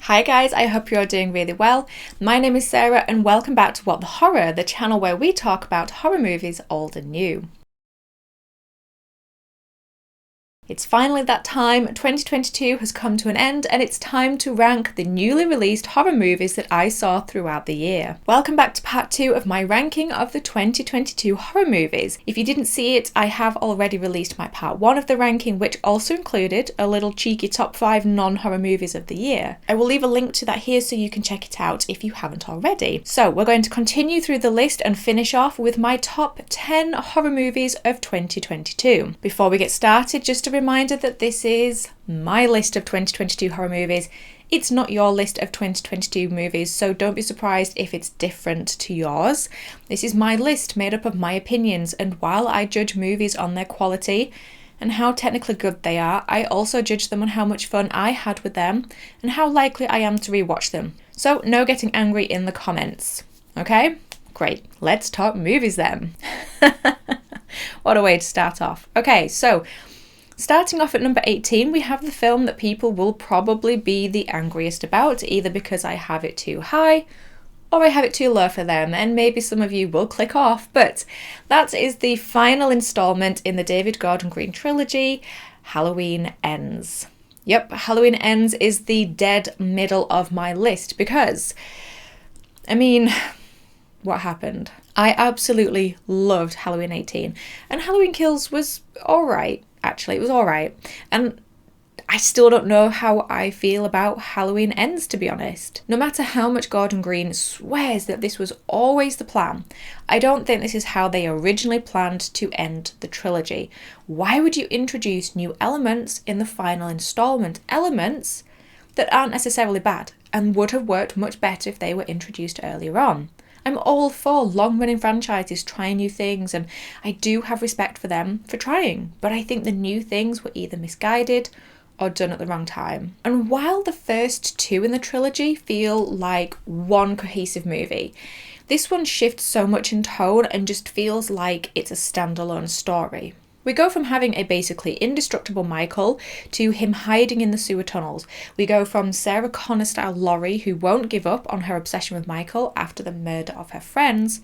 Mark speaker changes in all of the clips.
Speaker 1: Hi guys, I hope you're doing really well. My name is Sarah and welcome back to What the Horror, the channel where we talk about horror movies old and new. It's finally that time. 2022 has come to an end and it's time to rank the newly released horror movies that I saw throughout the year. Welcome back to part 2 of my ranking of the 2022 horror movies. If you didn't see it, I have already released my part 1 of the ranking, which also included a little cheeky top 5 non-horror movies of the year. I will leave a link to that here so you can check it out if you haven't already. So we're going to continue through the list and finish off with my top 10 horror movies of 2022. Before we get started, just a reminder that this is my list of 2022 horror movies. It's not your list of 2022 movies, so don't be surprised if it's different to yours. This is my list made up of my opinions, and while I judge movies on their quality and how technically good they are, I also judge them on how much fun I had with them and how likely I am to rewatch them. So no getting angry in the comments. Okay? Great. Let's talk movies then. What a way to start off. Okay, so starting off at number 18, we have the film that people will probably be the angriest about, either because I have it too high or I have it too low for them, and maybe some of you will click off, but that is the final installment in the David Gordon Green trilogy, Halloween Ends. Yep, Halloween Ends is the dead middle of my list because, what happened? I absolutely loved Halloween 18, and Halloween Kills was alright. Actually, it was alright. And I still don't know how I feel about Halloween Ends, to be honest. No matter how much Gordon Green swears that this was always the plan, I don't think this is how they originally planned to end the trilogy. Why would you introduce new elements in the final installment? Elements that aren't necessarily bad and would have worked much better if they were introduced earlier on. I'm all for long-running franchises trying new things, and I do have respect for them for trying, but I think the new things were either misguided or done at the wrong time. And while the first two in the trilogy feel like one cohesive movie, this one shifts so much in tone and just feels like it's a standalone story. We go from having a basically indestructible Michael to him hiding in the sewer tunnels. We go from Sarah Connor style Laurie, who won't give up on her obsession with Michael after the murder of her friends,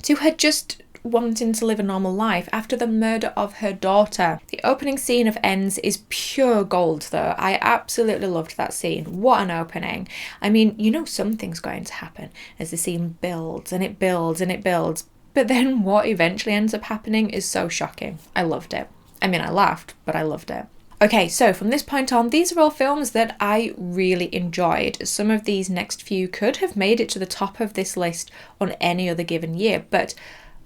Speaker 1: to her just wanting to live a normal life after the murder of her daughter. The opening scene of Ends is pure gold though. I absolutely loved that scene. What an opening. Something's going to happen as the scene builds and it builds and it builds. But then what eventually ends up happening is so shocking. I loved it. I laughed, but I loved it. Okay, so from this point on, these are all films that I really enjoyed. Some of these next few could have made it to the top of this list on any other given year, but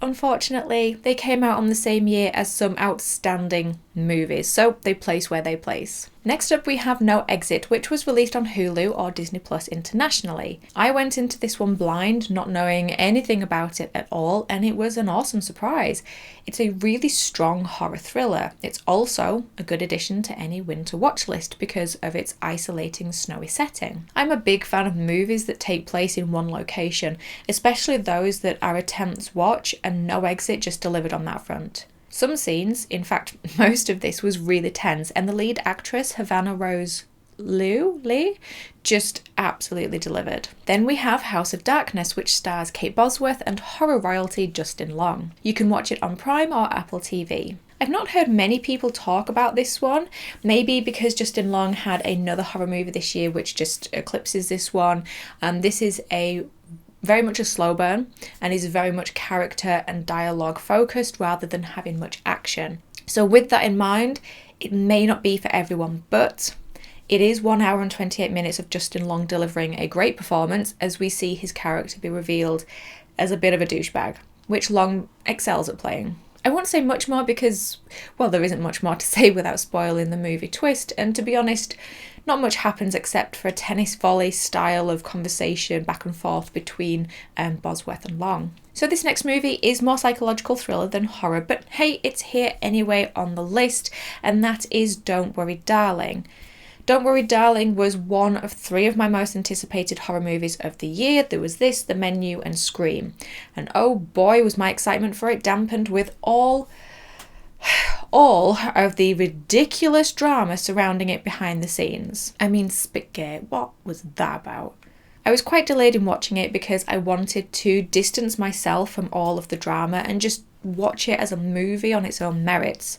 Speaker 1: unfortunately, they came out on the same year as some outstanding movies, so they place where they place. Next up we have No Exit, which was released on Hulu or Disney Plus internationally. I went into this one blind, not knowing anything about it at all, and it was an awesome surprise. It's a really strong horror thriller. It's also a good addition to any winter watch list because of its isolating snowy setting. I'm a big fan of movies that take place in one location, especially those that are a tense watch, and No Exit just delivered on that front. Some scenes, in fact most of this, was really tense, and the lead actress Havana Rose Lee just absolutely delivered. Then we have House of Darkness, which stars Kate Bosworth and horror royalty Justin Long. You can watch it on Prime or Apple TV. I've not heard many people talk about this one, maybe because Justin Long had another horror movie this year which just eclipses this one. This is very much a slow burn and is very much character and dialogue focused rather than having much action. So with that in mind, it may not be for everyone, but it is 1 hour and 28 minutes of Justin Long delivering a great performance as we see his character be revealed as a bit of a douchebag, which Long excels at playing. I won't say much more because, there isn't much more to say without spoiling the movie twist, and to be honest, not much happens except for a tennis volley style of conversation back and forth between Bosworth and Long. So this next movie is more psychological thriller than horror, but hey, it's here anyway on the list, and that is Don't Worry Darling. Don't Worry Darling was one of 3 of my most anticipated horror movies of the year. There was this, The Menu, and Scream. And oh boy, was my excitement for it dampened with all all of the ridiculous drama surrounding it behind the scenes. I mean, Spitgate, what was that about? I was quite delayed in watching it because I wanted to distance myself from all of the drama and just watch it as a movie on its own merits.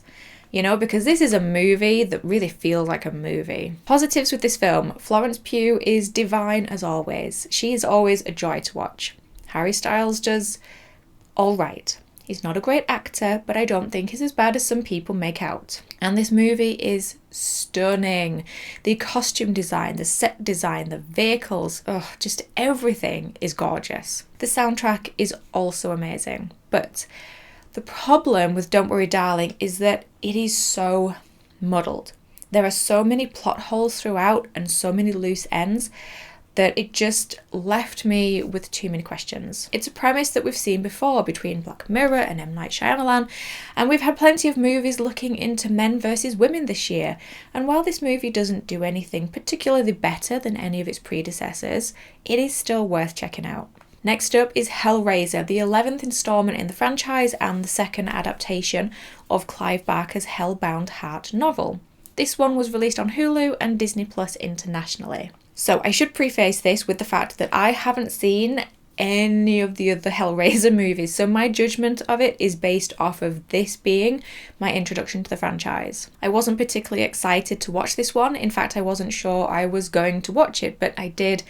Speaker 1: You know, because this is a movie that really feels like a movie. Positives with this film: Florence Pugh is divine as always. She is always a joy to watch. Harry Styles does all right. He's not a great actor, but I don't think he's as bad as some people make out. And this movie is stunning. The costume design, the set design, the vehicles, just everything is gorgeous. The soundtrack is also amazing. But the problem with Don't Worry Darling is that it is so muddled. There are so many plot holes throughout and so many loose ends that it just left me with too many questions. It's a premise that we've seen before between Black Mirror and M. Night Shyamalan, and we've had plenty of movies looking into men versus women this year. And while this movie doesn't do anything particularly better than any of its predecessors, it is still worth checking out. Next up is Hellraiser, the 11th installment in the franchise and the second adaptation of Clive Barker's Hellbound Heart novel. This one was released on Hulu and Disney Plus internationally. So I should preface this with the fact that I haven't seen any of the other Hellraiser movies, so my judgment of it is based off of this being my introduction to the franchise. I wasn't particularly excited to watch this one. In fact, I wasn't sure I was going to watch it, but I did,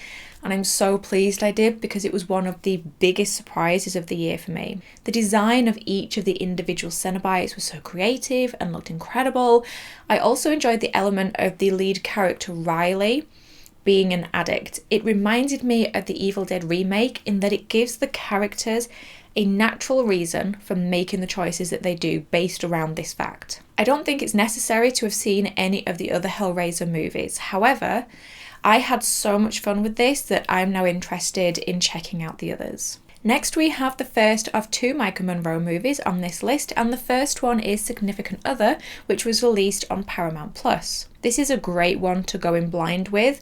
Speaker 1: and I'm so pleased I did because it was one of the biggest surprises of the year for me. The design of each of the individual Cenobites was so creative and looked incredible. I also enjoyed the element of the lead character Riley being an addict. It reminded me of the Evil Dead remake in that it gives the characters a natural reason for making the choices that they do based around this fact. I don't think it's necessary to have seen any of the other Hellraiser movies. However, I had so much fun with this that I'm now interested in checking out the others. Next, we have the first of two Michael Monroe movies on this list, and the first one is Significant Other, which was released on Paramount+. This is a great one to go in blind with,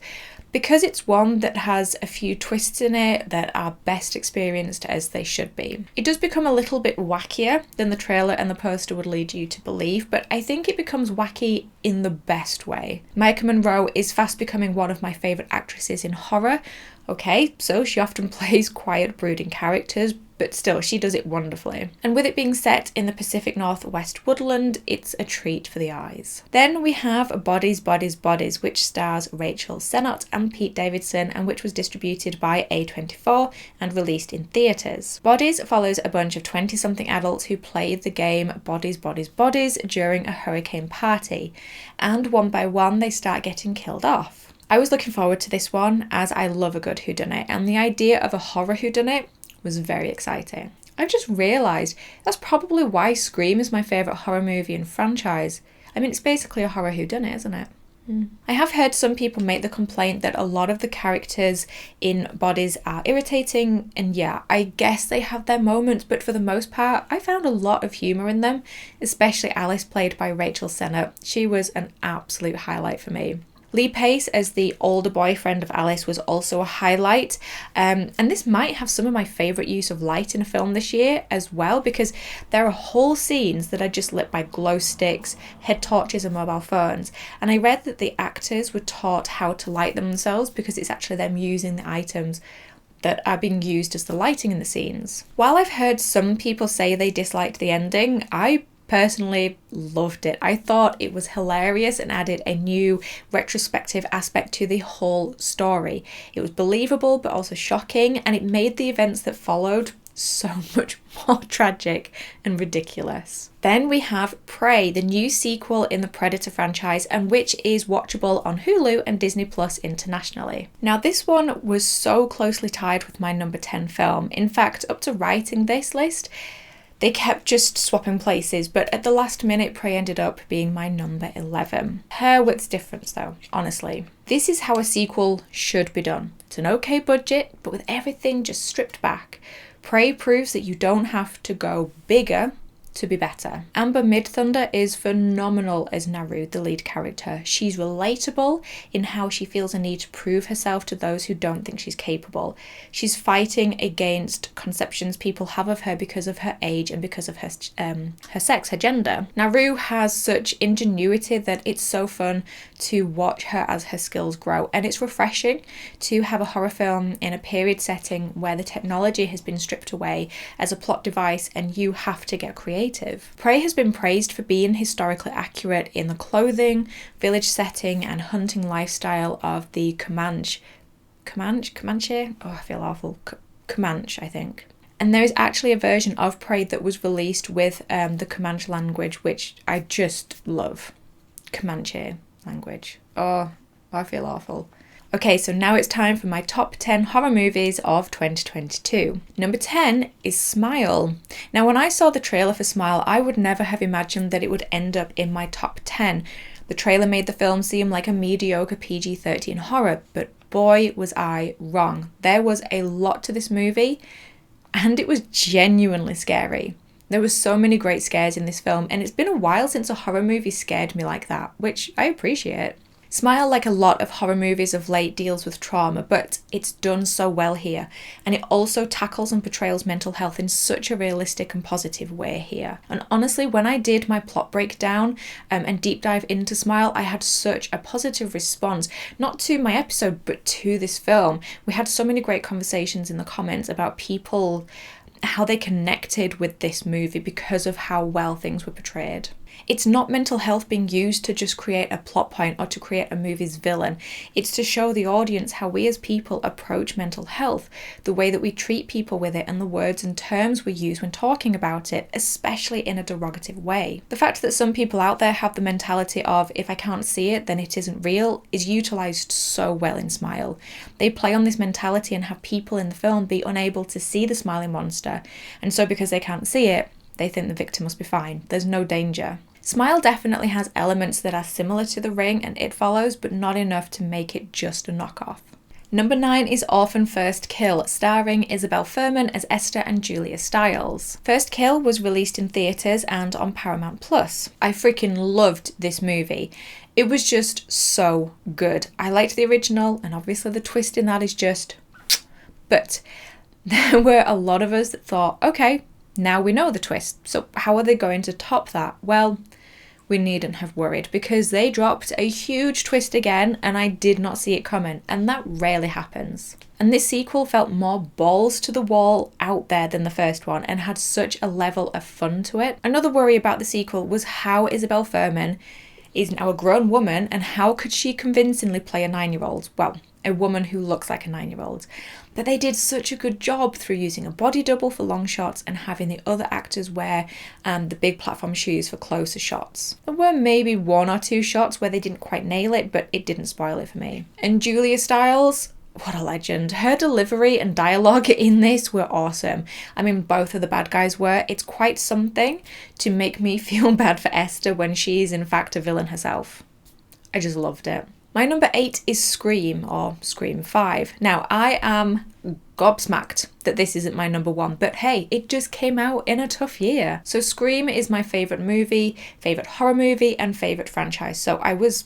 Speaker 1: because it's one that has a few twists in it that are best experienced as they should be. It does become a little bit wackier than the trailer and the poster would lead you to believe, but I think it becomes wacky in the best way. Maika Monroe is fast becoming one of my favourite actresses in horror. Okay, so she often plays quiet, brooding characters, but still, she does it wonderfully. And with it being set in the Pacific Northwest woodland, it's a treat for the eyes. Then we have Bodies, Bodies, Bodies, which stars Rachel Sennott and Pete Davidson, and which was distributed by A24 and released in theatres. Bodies follows a bunch of 20-something adults who play the game Bodies, Bodies, Bodies during a hurricane party, and one by one they start getting killed off. I was looking forward to this one as I love a good whodunit, and the idea of a horror whodunit was very exciting. I've just realised that's probably why Scream is my favourite horror movie and franchise. I mean, it's basically a horror whodunit, isn't it? I have heard some people make the complaint that a lot of the characters in Bodies are irritating, and yeah, I guess they have their moments, but for the most part, I found a lot of humour in them, especially Alice, played by Rachel Sennott. She was an absolute highlight for me. Lee Pace as the older boyfriend of Alice was also a highlight, and this might have some of my favourite use of light in a film this year as well, because there are whole scenes that are just lit by glow sticks, head torches and mobile phones, and I read that the actors were taught how to light them themselves because it's actually them using the items that are being used as the lighting in the scenes. While I've heard some people say they disliked the ending, I personally loved it. I thought it was hilarious and added a new retrospective aspect to the whole story. It was believable but also shocking, and it made the events that followed so much more tragic and ridiculous. Then we have Prey, the new sequel in the Predator franchise, and which is watchable on Hulu and Disney Plus internationally. Now, this one was so closely tied with my number 10 film. In fact, up to writing this list, they kept just swapping places, but at the last minute, Prey ended up being my number 11. Her width's difference though, honestly. This is how a sequel should be done. It's an okay budget, but with everything just stripped back. Prey proves that you don't have to go bigger to be better. Amber Midthunder is phenomenal as Naru, the lead character. She's relatable in how she feels a need to prove herself to those who don't think she's capable. She's fighting against conceptions people have of her because of her age and because of her sex, her gender. Naru has such ingenuity that it's so fun to watch her as her skills grow, and it's refreshing to have a horror film in a period setting where the technology has been stripped away as a plot device and you have to get creative. Prey has been praised for being historically accurate in the clothing, village setting and hunting lifestyle of the Comanche? Oh, I feel awful. Comanche, I think. And there is actually a version of Prey that was released with the Comanche language, which I just love. Comanche language. Oh, I feel awful. Okay, so now it's time for my top 10 horror movies of 2022. Number 10 is Smile. Now, when I saw the trailer for Smile, I would never have imagined that it would end up in my top 10. The trailer made the film seem like a mediocre PG-13 horror, but boy, was I wrong. There was a lot to this movie, and it was genuinely scary. There were so many great scares in this film, and it's been a while since a horror movie scared me like that, which I appreciate. Smile, like a lot of horror movies of late, deals with trauma, but it's done so well here. And it also tackles and portrays mental health in such a realistic and positive way here. And honestly, when I did my plot breakdown and deep dive into Smile, I had such a positive response, not to my episode, but to this film. We had so many great conversations in the comments about people, how they connected with this movie because of how well things were portrayed. It's not mental health being used to just create a plot point or to create a movie's villain. It's to show the audience how we as people approach mental health, the way that we treat people with it, and the words and terms we use when talking about it, especially in a derogative way. The fact that some people out there have the mentality of, if I can't see it, then it isn't real, is utilised so well in Smile. They play on this mentality and have people in the film be unable to see the smiling monster, and so because they can't see it, they think the victim must be fine. There's no danger. Smile definitely has elements that are similar to The Ring and It Follows, but not enough to make it just a knockoff. Number 9 is Orphan First Kill, starring Isabel Fuhrman as Esther and Julia Stiles. First Kill was released in theatres and on Paramount+. I freaking loved this movie. It was just so good. I liked the original, and obviously the twist in that is just... But there were a lot of us that thought, okay, now we know the twist, so how are they going to top that? Well, we needn't have worried, because they dropped a huge twist again and I did not see it coming, and that rarely happens. And this sequel felt more balls to the wall out there than the first one and had such a level of fun to it. Another worry about the sequel was how Isabel Fuhrman is now a grown woman, and how could she convincingly play a 9-year-old? Well, a woman who looks like a 9-year-old. But they did such a good job through using a body double for long shots and having the other actors wear the big platform shoes for closer shots. There were maybe 1 or 2 shots where they didn't quite nail it, but it didn't spoil it for me. And Julia Stiles, what a legend. Her delivery and dialogue in this were awesome. I mean, both of the bad guys were. It's quite something to make me feel bad for Esther when she's in fact a villain herself. I just loved it. My number 8 is Scream, or Scream 5. Now, I am gobsmacked that this isn't my number 1, but hey, it just came out in a tough year. So Scream is my favourite movie, favourite horror movie, and favourite franchise, so I was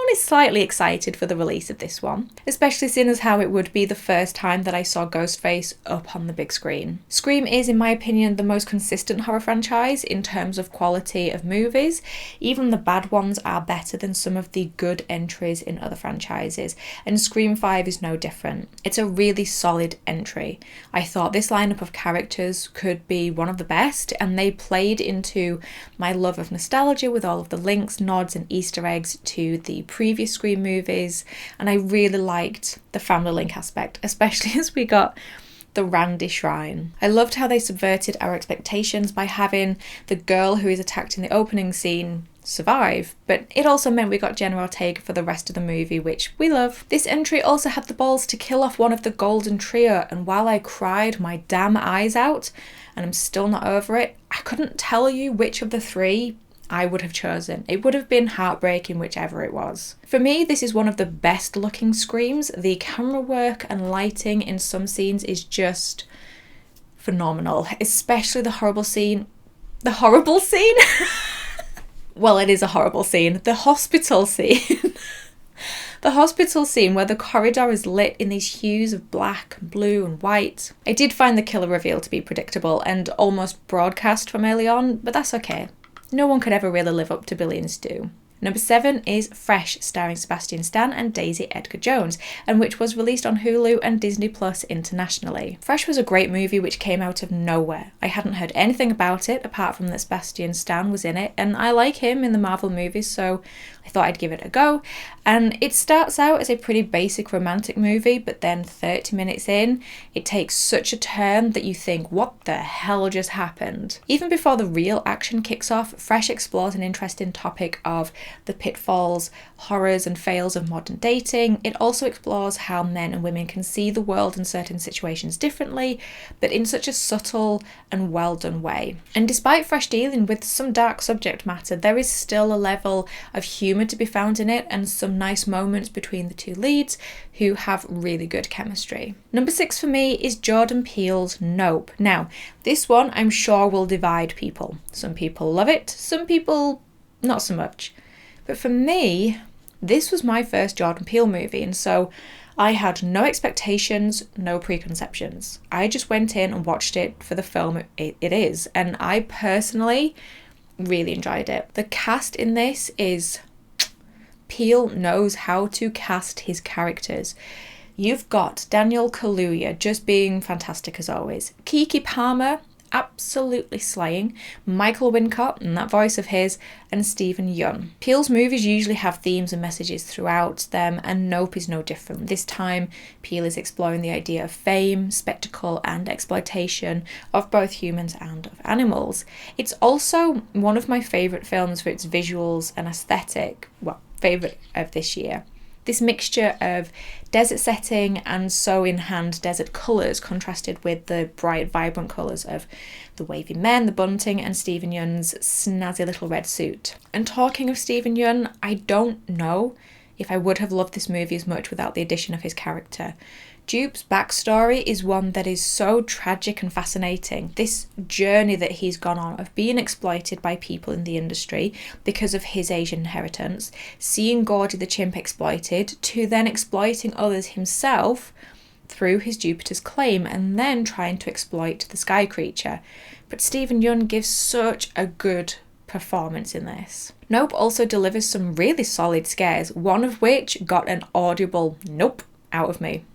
Speaker 1: only slightly excited for the release of this one, especially seeing as how it would be the first time that I saw Ghostface up on the big screen. Scream is, in my opinion, the most consistent horror franchise in terms of quality of movies. Even the bad ones are better than some of the good entries in other franchises, and Scream 5 is no different. It's a really solid entry. I thought this lineup of characters could be one of the best, and they played into my love of nostalgia with all of the links, nods and Easter eggs to the previous Scream movies, and I really liked the family link aspect, especially as we got the Randy Shrine. I loved how they subverted our expectations by having the girl who is attacked in the opening scene survive, but it also meant we got Jenna Ortega for the rest of the movie, which we love. This entry also had the balls to kill off one of the Golden Trio, and while I cried my damn eyes out, and I'm still not over it, I couldn't tell you which of the 3 I would have chosen. It would have been heartbreaking whichever it was. For me, this is one of the best looking Screams. The camera work and lighting in some scenes is just phenomenal, especially the horrible scene The horrible scene? Well, it is a horrible scene. The hospital scene. The hospital scene where the corridor is lit in these hues of black, blue and white. I did find the killer reveal to be predictable and almost broadcast from early on, but that's okay. No one could ever really live up to Billions do. Number 7 is Fresh, starring Sebastian Stan and Daisy Edgar-Jones, and which was released on Hulu and Disney Plus internationally. Fresh was a great movie which came out of nowhere. I hadn't heard anything about it apart from that Sebastian Stan was in it, and I like him in the Marvel movies, so I thought I'd give it a go. And it starts out as a pretty basic romantic movie, but then 30 minutes in, it takes such a turn that you think, what the hell just happened? Even before the real action kicks off, Fresh explores an interesting topic of the pitfalls, horrors and fails of modern dating. It also explores how men and women can see the world in certain situations differently, but in such a subtle and well done way. And despite Fresh dealing with some dark subject matter, there is still a level of humour to be found in it and some nice moments between the two leads who have really good chemistry. Number 6 for me is Jordan Peele's Nope. Now, this one I'm sure will divide people. Some people love it, some people not so much. But for me, this was my first Jordan Peele movie, and so I had no expectations, no preconceptions. I just went in and watched it for the film it is, and I personally really enjoyed it. The cast in this is... Peele knows how to cast his characters. You've got Daniel Kaluuya just being fantastic as always. Keke Palmer, absolutely slaying. Michael Wincott, and that voice of his, and Stephen Yeun. Peele's movies usually have themes and messages throughout them, and Nope is no different. This time, Peele is exploring the idea of fame, spectacle, and exploitation of both humans and of animals. It's also one of my favourite films for its visuals and aesthetic. Well, favourite of this year. This mixture of desert setting and so in hand desert colours contrasted with the bright, vibrant colours of the wavy men, the bunting, and Stephen Yeun's snazzy little red suit. And talking of Stephen Yeun, I don't know if I would have loved this movie as much without the addition of his character. Jupe's backstory is one that is so tragic and fascinating. This journey that he's gone on of being exploited by people in the industry because of his Asian inheritance, seeing Gordy the chimp exploited, to then exploiting others himself through his Jupiter's claim and then trying to exploit the sky creature. But Stephen Yeun gives such a good performance in this. Nope also delivers some really solid scares, one of which got an audible nope out of me.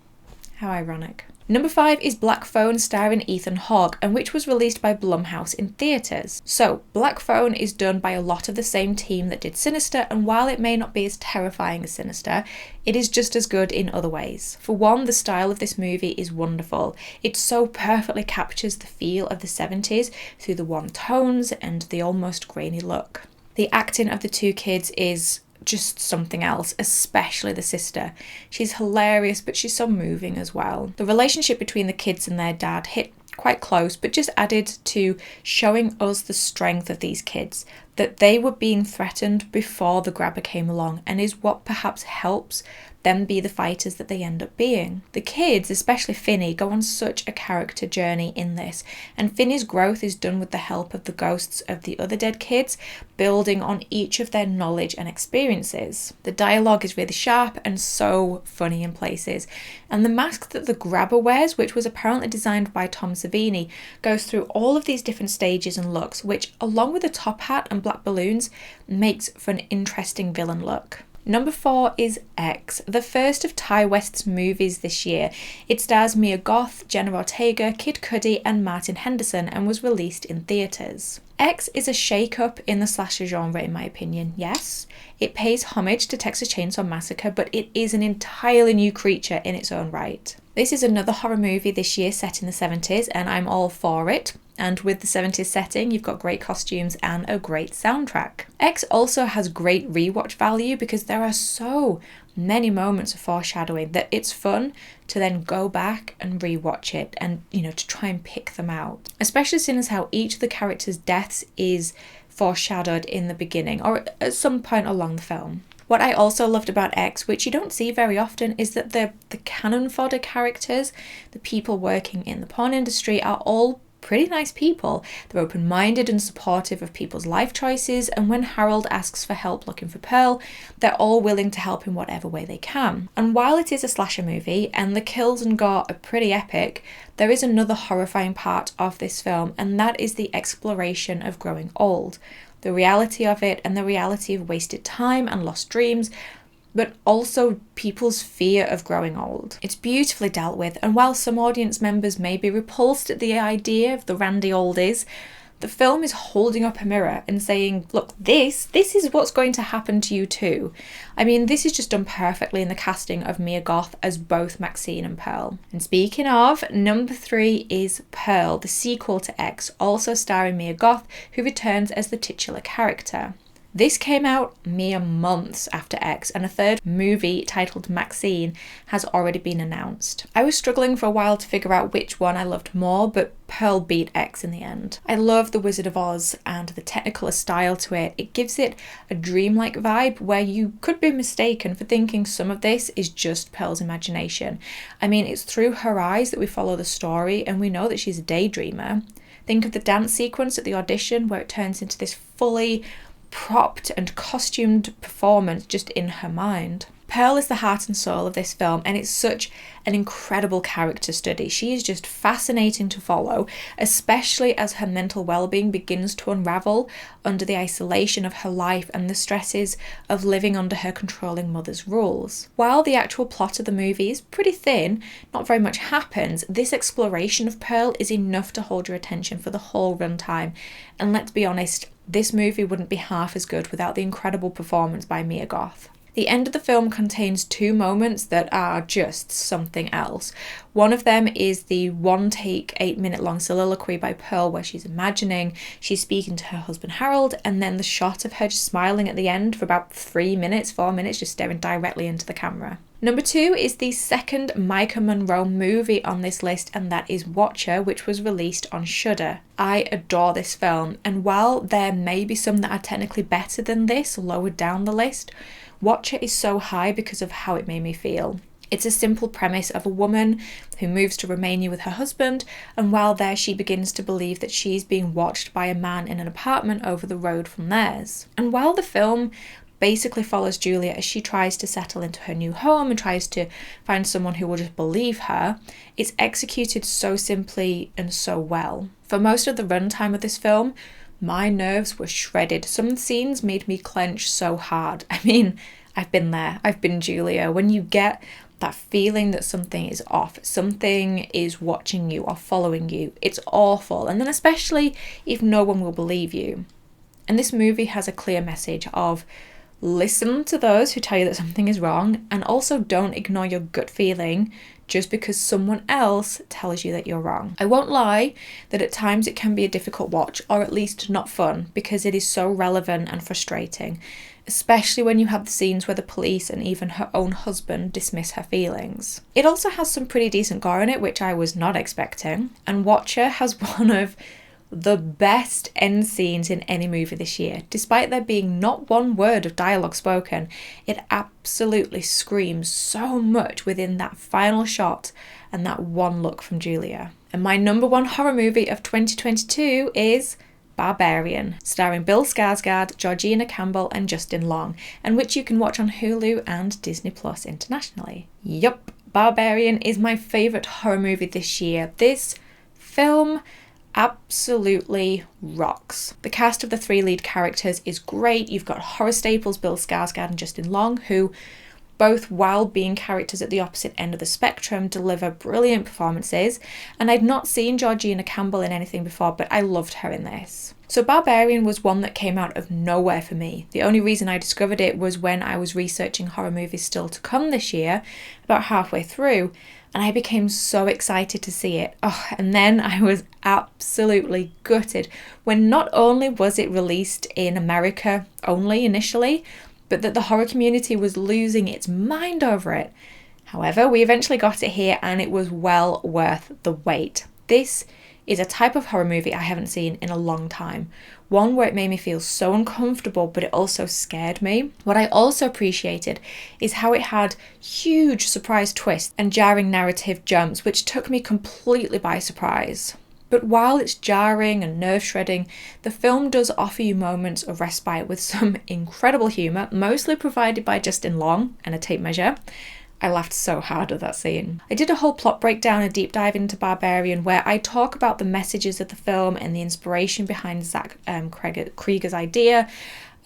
Speaker 1: How ironic. Number 5 is Black Phone, starring Ethan Hawke, and which was released by Blumhouse in theatres. So, Black Phone is done by a lot of the same team that did Sinister, and while it may not be as terrifying as Sinister, it is just as good in other ways. For one, the style of this movie is wonderful. It so perfectly captures the feel of the 70s through the warm tones and the almost grainy look. The acting of the two kids is just something else, especially the sister. She's hilarious, but she's so moving as well. The relationship between the kids and their dad hit quite close, but just added to showing us the strength of these kids, that they were being threatened before the grabber came along, and is what perhaps helps them be the fighters that they end up being. The kids, especially Finney, go on such a character journey in this, and Finney's growth is done with the help of the ghosts of the other dead kids, building on each of their knowledge and experiences. The dialogue is really sharp and so funny in places, and the mask that the grabber wears, which was apparently designed by Tom Savini, goes through all of these different stages and looks, which, along with the top hat and black balloons, makes for an interesting villain look. Number 4 is X, the first of Ty West's movies this year. It stars Mia Goth, Jenna Ortega, Kid Cudi and Martin Henderson, and was released in theatres. X is a shake-up in the slasher genre in my opinion, yes. It pays homage to Texas Chainsaw Massacre, but it is an entirely new creature in its own right. This is another horror movie this year set in the 70s, and I'm all for it. And with the 70s setting, you've got great costumes and a great soundtrack. X also has great rewatch value because there are so many moments of foreshadowing that it's fun to then go back and rewatch it and, to try and pick them out. Especially seeing as how each of the characters' deaths is foreshadowed in the beginning or at some point along the film. What I also loved about X, which you don't see very often, is that the cannon fodder characters, the people working in the porn industry, are all pretty nice people. They're open-minded and supportive of people's life choices, and when Harold asks for help looking for Pearl, they're all willing to help in whatever way they can. And while it is a slasher movie and the kills and gore are pretty epic, there is another horrifying part of this film, and that is the exploration of growing old. The reality of it, and the reality of wasted time and lost dreams, but also people's fear of growing old. It's beautifully dealt with, and while some audience members may be repulsed at the idea of the randy oldies, the film is holding up a mirror and saying, look, this is what's going to happen to you too. I mean, this is just done perfectly in the casting of Mia Goth as both Maxine and Pearl. And speaking of, number 3 is Pearl, the sequel to X, also starring Mia Goth, who returns as the titular character. This came out mere months after X, and a third movie titled Maxine has already been announced. I was struggling for a while to figure out which one I loved more, but Pearl beat X in the end. I love The Wizard of Oz and the Technicolor style to it. It gives it a dreamlike vibe where you could be mistaken for thinking some of this is just Pearl's imagination. I mean, it's through her eyes that we follow the story, and we know that she's a daydreamer. Think of the dance sequence at the audition where it turns into this fully propped and costumed performance just in her mind. Pearl is the heart and soul of this film, and it's such an incredible character study. She is just fascinating to follow, especially as her mental well-being begins to unravel under the isolation of her life and the stresses of living under her controlling mother's rules. While the actual plot of the movie is pretty thin, not very much happens, this exploration of Pearl is enough to hold your attention for the whole runtime. And let's be honest, this movie wouldn't be half as good without the incredible performance by Mia Goth. The end of the film contains 2 moments that are just something else. One of them is the one-take 8-minute long soliloquy by Pearl where she's imagining she's speaking to her husband Harold, and then the shot of her just smiling at the end for about 4 minutes, just staring directly into the camera. Number 2 is the second Micah Monroe movie on this list, and that is Watcher, which was released on Shudder. I adore this film, and while there may be some that are technically better than this, lower down the list, Watcher is so high because of how it made me feel. It's a simple premise of a woman who moves to Romania with her husband, and while there she begins to believe that she's being watched by a man in an apartment over the road from theirs. And while the film basically follows Julia as she tries to settle into her new home and tries to find someone who will just believe her, it's executed so simply and so well. For most of the runtime of this film, my nerves were shredded. Some scenes made me clench so hard. I mean, I've been there. I've been Julia. When you get that feeling that something is off, something is watching you or following you, it's awful. And then especially if no one will believe you. And this movie has a clear message of listen to those who tell you that something is wrong, and also don't ignore your gut feeling just because someone else tells you that you're wrong. I won't lie that at times it can be a difficult watch, or at least not fun, because it is so relevant and frustrating, especially when you have the scenes where the police and even her own husband dismiss her feelings. It also has some pretty decent gore in it, which I was not expecting, and Watcher has one of the best end scenes in any movie this year. Despite there being not one word of dialogue spoken, it absolutely screams so much within that final shot and that one look from Julia. And my number 1 horror movie of 2022 is Barbarian, starring Bill Skarsgård, Georgina Campbell and Justin Long, and which you can watch on Hulu and Disney Plus internationally. Yup, Barbarian is my favourite horror movie this year. This film absolutely rocks. The cast of the 3 lead characters is great. You've got horror staples Bill Skarsgård and Justin Long, who both, while being characters at the opposite end of the spectrum, deliver brilliant performances. And I'd not seen Georgina Campbell in anything before, but I loved her in this. So Barbarian was one that came out of nowhere for me. The only reason I discovered it was when I was researching horror movies still to come this year, about halfway through, and I became so excited to see it. Oh, and then I was absolutely gutted when not only was it released in America only initially, but that the horror community was losing its mind over it. However, we eventually got it here, and it was well worth the wait. This is a type of horror movie I haven't seen in a long time. One where it made me feel so uncomfortable, but it also scared me. What I also appreciated is how it had huge surprise twists and jarring narrative jumps, which took me completely by surprise. But while it's jarring and nerve-shredding, the film does offer you moments of respite with some incredible humour, mostly provided by Justin Long and a tape measure. I laughed so hard at that scene. I did a whole plot breakdown, a deep dive into Barbarian, where I talk about the messages of the film and the inspiration behind Zach Krieger's idea.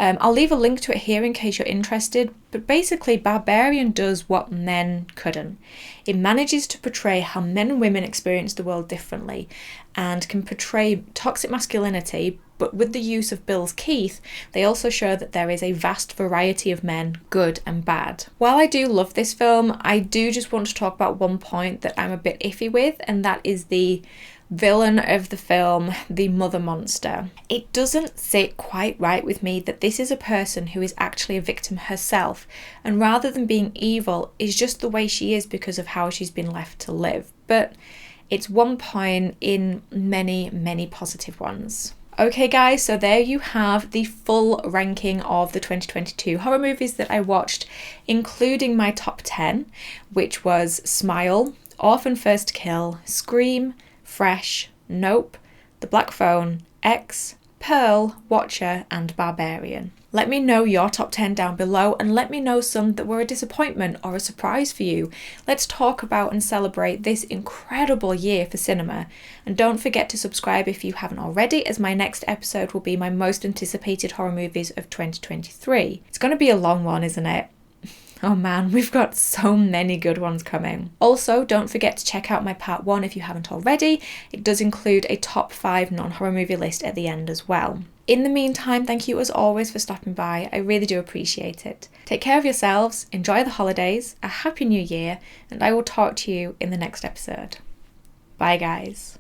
Speaker 1: I'll leave a link to it here in case you're interested, but basically Barbarian does what men couldn't. It manages to portray how men and women experience the world differently and can portray toxic masculinity, but with the use of Bill's Keith, they also show that there is a vast variety of men, good and bad. While I do love this film, I do just want to talk about one point that I'm a bit iffy with, and that is the villain of the film, the mother monster. It doesn't sit quite right with me that this is a person who is actually a victim herself, and rather than being evil, is just the way she is because of how she's been left to live. But it's one point in many, many positive ones. Okay guys, so there you have the full ranking of the 2022 horror movies that I watched, including my top 10, which was Smile, Orphan First Kill, Scream, Fresh, Nope, The Black Phone, X, Pearl, Watcher and Barbarian. Let me know your top 10 down below, and let me know some that were a disappointment or a surprise for you. Let's talk about and celebrate this incredible year for cinema. And don't forget to subscribe if you haven't already, as my next episode will be my most anticipated horror movies of 2023. It's going to be a long one, isn't it? Oh man, we've got so many good ones coming. Also, don't forget to check out my part 1 if you haven't already. It does include a top 5 non-horror movie list at the end as well. In the meantime, thank you as always for stopping by. I really do appreciate it. Take care of yourselves, enjoy the holidays, a happy new year, and I will talk to you in the next episode. Bye guys.